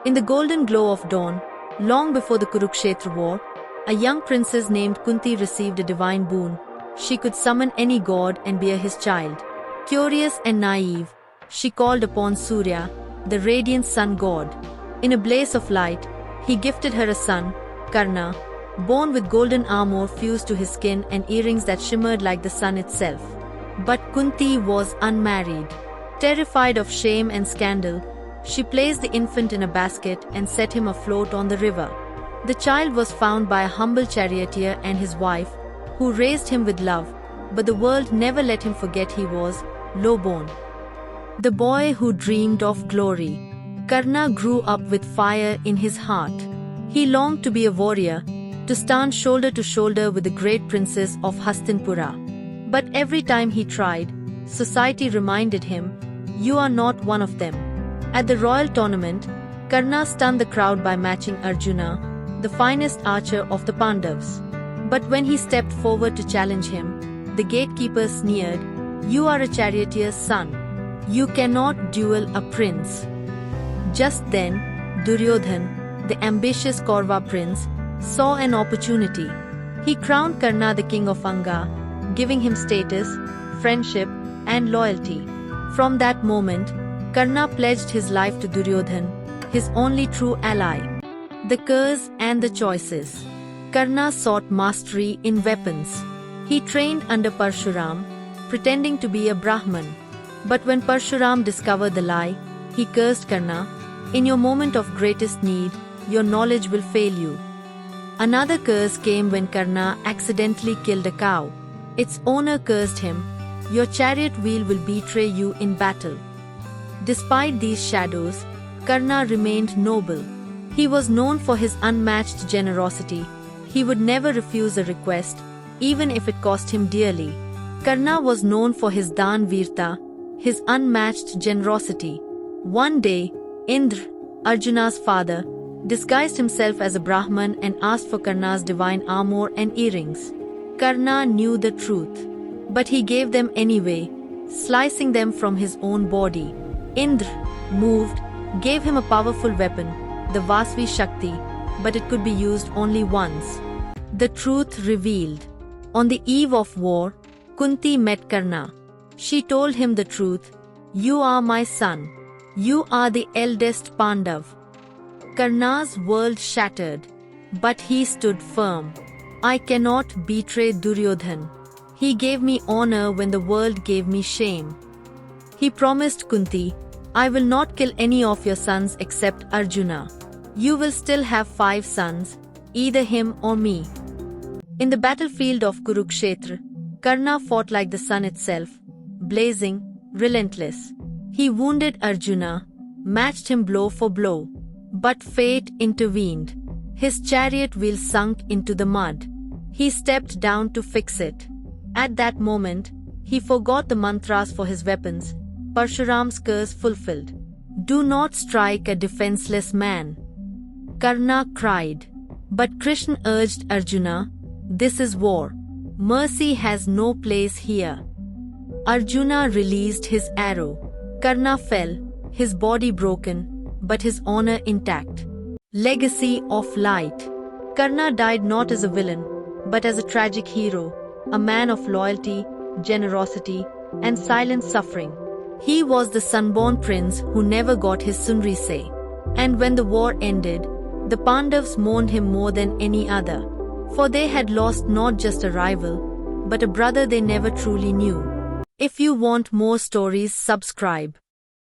In the golden glow of dawn, long before the Kurukshetra war, a young princess named Kunti received a divine boon. She could summon any god and bear his child. Curious and naive, she called upon Surya, the radiant sun god. In a blaze of light, he gifted her a son, Karna, born with golden armor fused to his skin and earrings that shimmered like the sun itself. But Kunti was unmarried. Terrified of shame and scandal, she placed the infant in a basket and set him afloat on the river. The child was found by a humble charioteer and his wife, who raised him with love, but the world never let him forget he was low-born. The boy who dreamed of glory. Karna grew up with fire in his heart. He longed to be a warrior, to stand shoulder to shoulder with the great princes of Hastinapura. But every time he tried, society reminded him, "You are not one of them." At the royal tournament, Karna stunned the crowd by matching Arjuna, the finest archer of the Pandavas. But when he stepped forward to challenge him, the gatekeeper sneered, "You are a charioteer's son. You cannot duel a prince." Just then, Duryodhan, the ambitious Kaurva prince, saw an opportunity. He crowned Karna the king of Anga, giving him status, friendship, and loyalty. From that moment, Karna pledged his life to Duryodhan, his only true ally. The curse and the choices. Karna sought mastery in weapons. He trained under Parshuram, pretending to be a Brahman. But when Parshuram discovered the lie, he cursed Karna, "In your moment of greatest need, your knowledge will fail you." Another curse came when Karna accidentally killed a cow. Its owner cursed him, "Your chariot wheel will betray you in battle." Despite these shadows, Karna remained noble. He was known for his unmatched generosity. He would never refuse a request, even if it cost him dearly. Karna was known for his Dan Virta, his unmatched generosity. One day, Indra, Arjuna's father, disguised himself as a Brahman and asked for Karna's divine armor and earrings. Karna knew the truth, but he gave them anyway, slicing them from his own body. Indra, moved, gave him a powerful weapon, the Vasvi Shakti, but it could be used only once. The truth revealed. On the eve of war, Kunti met Karna. She told him the truth, "You are my son. You are the eldest Pandav." Karna's world shattered, but he stood firm. "I cannot betray Duryodhan. He gave me honor when the world gave me shame." He promised Kunti, "I will not kill any of your sons except Arjuna. You will still have 5 sons, either him or me." In the battlefield of Kurukshetra, Karna fought like the sun itself, blazing, relentless. He wounded Arjuna, matched him blow for blow. But fate intervened. His chariot wheel sunk into the mud. He stepped down to fix it. At that moment, he forgot the mantras for his weapons, Parshuram's curse fulfilled. "Do not strike a defenseless man," Karna cried. But Krishna urged Arjuna, "This is war. Mercy has no place here." Arjuna released his arrow. Karna fell, his body broken, but his honor intact. Legacy of light. Karna died not as a villain, but as a tragic hero, a man of loyalty, generosity, and silent suffering. He was the sunborn prince who never got his sunri say. And when the war ended, the Pandavas mourned him more than any other. For they had lost not just a rival, but a brother they never truly knew. If you want more stories, subscribe.